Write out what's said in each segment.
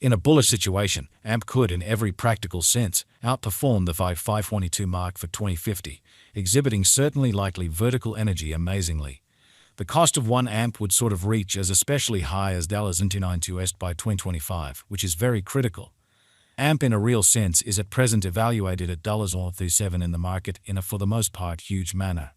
In a bullish situation, AMP could, in every practical sense, outperform the 522 mark for 2050, exhibiting certainly likely vertical energy amazingly. The cost of 1 amp would sort of reach as especially high as $0.92 by 2025, which is very critical. AMP in a real sense is at present evaluated at $0.37 in the market in a for the most part huge manner.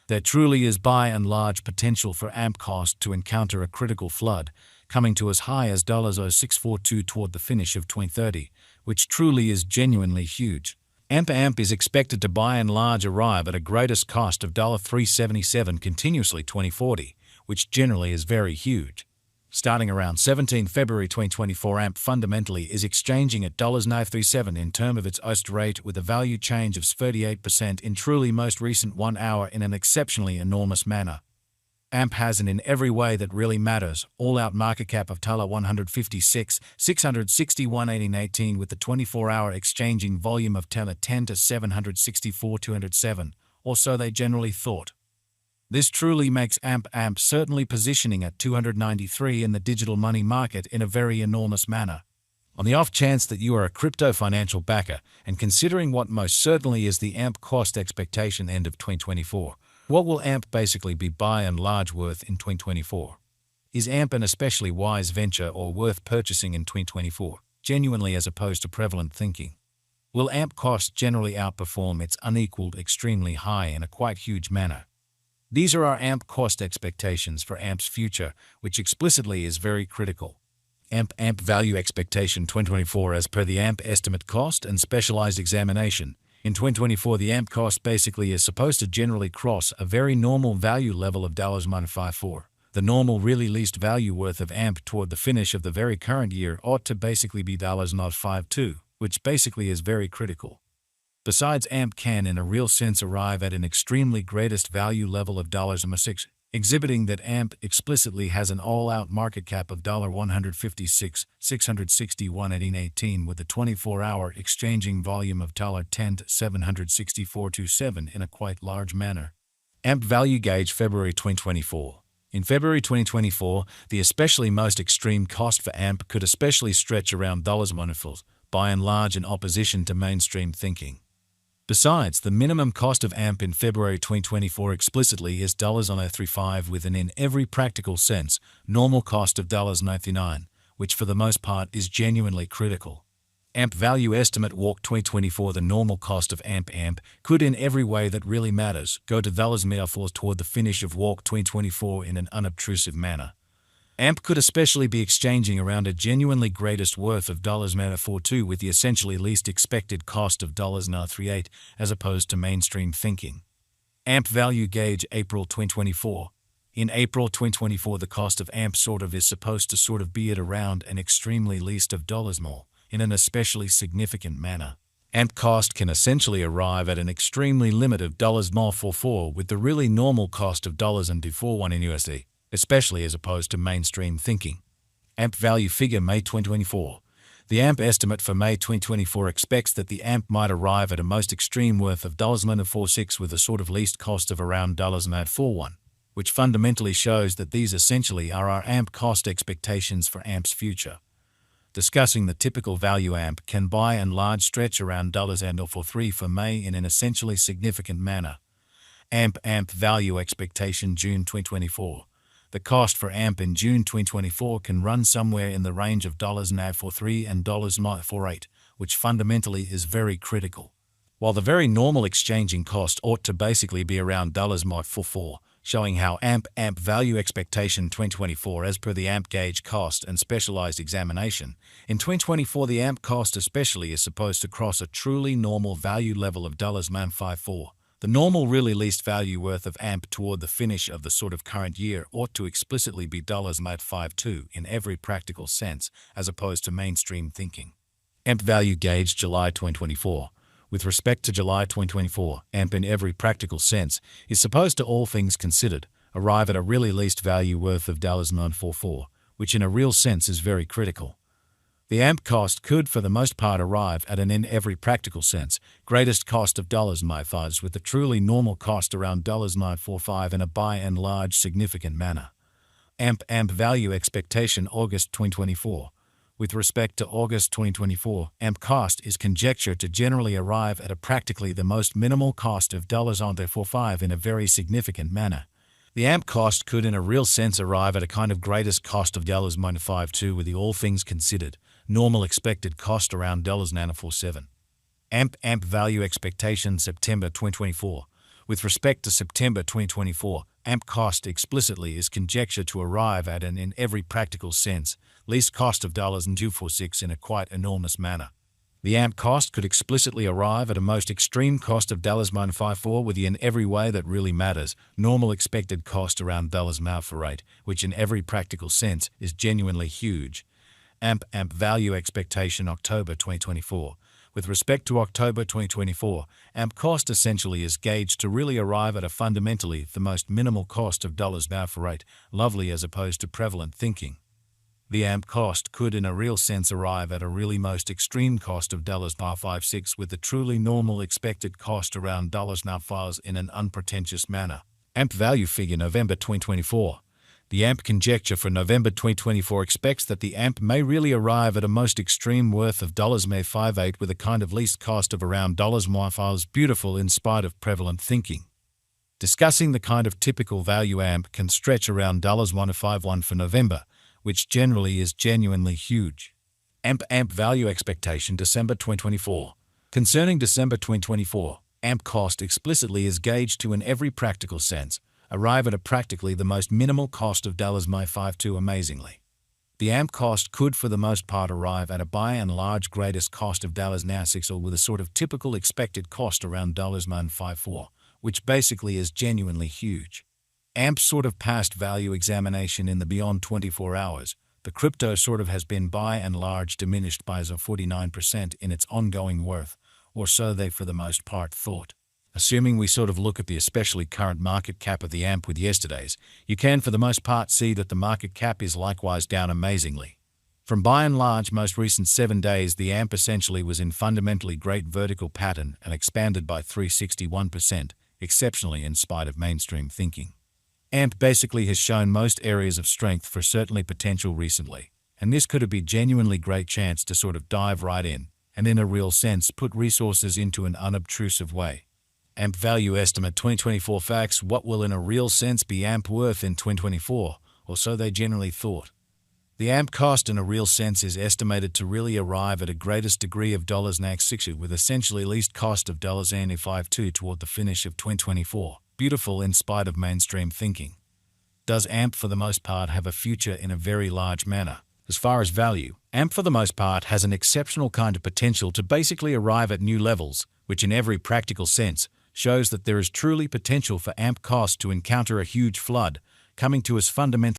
There truly is by and large potential for AMP cost to encounter a critical flood, coming to as high as $0.642 toward the finish of 2030, which truly is genuinely huge. AMP is expected to by and large arrive at a greatest cost of $377 continuously 2040, which generally is very huge. Starting around 17 February 2024, AMP fundamentally is exchanging at $937 in term of its OST rate with a value change of 38% in truly most recent 1 hour in an exceptionally enormous manner. AMP has an in every way that really matters, all-out market cap of $156, 661.18 with the 24-hour exchanging volume of $10 to 764,207, or so they generally thought. This truly makes AMP certainly positioning at 293 in the digital money market in a very enormous manner. On the off chance that you are a crypto financial backer, and considering what most certainly is the AMP cost expectation end of 2024, what will AMP basically be by and large worth in 2024? Is AMP an especially wise venture or worth purchasing in 2024, genuinely as opposed to prevalent thinking? Will AMP cost generally outperform its unequaled extremely high in a quite huge manner? These are our AMP cost expectations for AMP's future, which explicitly is very critical. AMP value expectation 2024 as per the AMP estimate cost and specialized examination. In 2024, the AMP cost basically is supposed to generally cross a very normal value level of $-54. The normal really least value worth of AMP toward the finish of the very current year ought to basically be $0.52, which basically is very critical. Besides, AMP can in a real sense arrive at an extremely greatest value level of $6, exhibiting that AMP explicitly has an all-out market cap of $156, 661.18 with a 24-hour exchanging volume of $10 to 764,207 in a quite large manner. AMP value gauge February 2024. In February 2024, the especially most extreme cost for AMP could especially stretch around $1, by and large in opposition to mainstream thinking. Besides, the minimum cost of AMP in February 2024 explicitly is $0.35 with an in every practical sense normal cost of $99, which for the most part is genuinely critical. AMP value estimate walk 2024 the normal cost of AMP could in every way that really matters go to $4 toward the finish of walk 2024 in an unobtrusive manner. AMP could especially be exchanging around a genuinely greatest worth of $42 with the essentially least expected cost of $38 as opposed to mainstream thinking. AMP value gauge April 2024. In April 2024, the cost of AMP is supposed to be at around an extremely least of $, in an especially significant manner. AMP cost can essentially arrive at an extremely limit of $44 with the really normal cost of $241 in USD. Especially as opposed to mainstream thinking. AMP value figure May 2024. The AMP estimate for May 2024 expects that the AMP might arrive at a most extreme worth of $46 with a least cost of around $41, which fundamentally shows that these essentially are our AMP cost expectations for AMP's future. Discussing the typical value AMP can by and large stretch around $43 for May in an essentially significant manner. AMP value expectation June 2024. The cost for AMP in June 2024 can run somewhere in the range of $43 and $48, which fundamentally is very critical. While the very normal exchanging cost ought to basically be around $44, showing how AMP value expectation 2024 as per the AMP gauge cost and specialized examination. In 2024, the AMP cost especially is supposed to cross a truly normal value level of $54. The normal really least value worth of AMP toward the finish of the current year ought to explicitly be $52 in every practical sense as opposed to mainstream thinking. AMP value gauge July 2024. With respect to July 2024, AMP in every practical sense is supposed to, all things considered, arrive at a really least value worth of $944, which in a real sense is very critical. The AMP cost could for the most part arrive at an in every practical sense greatest cost of $9 with the truly normal cost around $945 in a by and large significant manner. AMP value expectation August 2024. With respect to August 2024, AMP cost is conjectured to generally arrive at a practically the most minimal cost of $0.45 in a very significant manner. The AMP cost could in a real sense arrive at a kind of greatest cost of $0.52 with the all things considered, normal expected cost around $0.47. AMP value expectation September 2024. With respect to September 2024, AMP cost explicitly is conjectured to arrive at an in every practical sense, least cost of $246 in a quite enormous manner. The AMP cost could explicitly arrive at a most extreme cost of $0.54 with the in every way that really matters, normal expected cost around $0.48, which in every practical sense is genuinely huge. AMP value expectation October 2024. With respect to October 2024, AMP cost essentially is gauged to really arrive at a fundamentally the most minimal cost of $0.48, lovely as opposed to prevalent thinking. The AMP cost could in a real sense arrive at a really most extreme cost of $0.56 with the truly normal expected cost around $0.05 in an unpretentious manner. AMP value figure November 2024. The AMP conjecture for November 2024 expects that the AMP may really arrive at a most extreme worth of $0.58 with a kind of least cost of around $0.15, beautiful in spite of prevalent thinking. Discussing the kind of typical value AMP can stretch around $1.51 for November, which generally is genuinely huge. AMP value expectation December 2024. Concerning December 2024, AMP cost explicitly is gauged to in every practical sense, arrive at a practically the most minimal cost of $0.52 amazingly. The AMP cost could for the most part arrive at a by and large greatest cost of $0.06 with a sort of typical expected cost around $0.54, which basically is genuinely huge. AMP sort of past value examination in the beyond 24 hours, the crypto sort of has been by and large diminished by as of 49% in its ongoing worth, or so they for the most part thought. Assuming we sort of look at the especially current market cap of the AMP with yesterday's, you can for the most part see that the market cap is likewise down amazingly. From by and large most recent 7 days, the AMP essentially was in fundamentally great vertical pattern and expanded by 361%, exceptionally in spite of mainstream thinking. AMP basically has shown most areas of strength for certainly potential recently, and this could have been genuinely great chance to sort of dive right in, and in a real sense put resources into an unobtrusive way. AMP value estimate 2024 facts. What will in a real sense be AMP worth in 2024, or so they generally thought. The AMP cost in a real sense is estimated to really arrive at a greatest degree of $0.06 with essentially least cost of $0.52 toward the finish of 2024, beautiful in spite of mainstream thinking. Does AMP for the most part have a future in a very large manner? As far as value, AMP for the most part has an exceptional kind of potential to basically arrive at new levels, which in every practical sense shows that there is truly potential for AMP cost to encounter a huge flood, coming to us fundamentally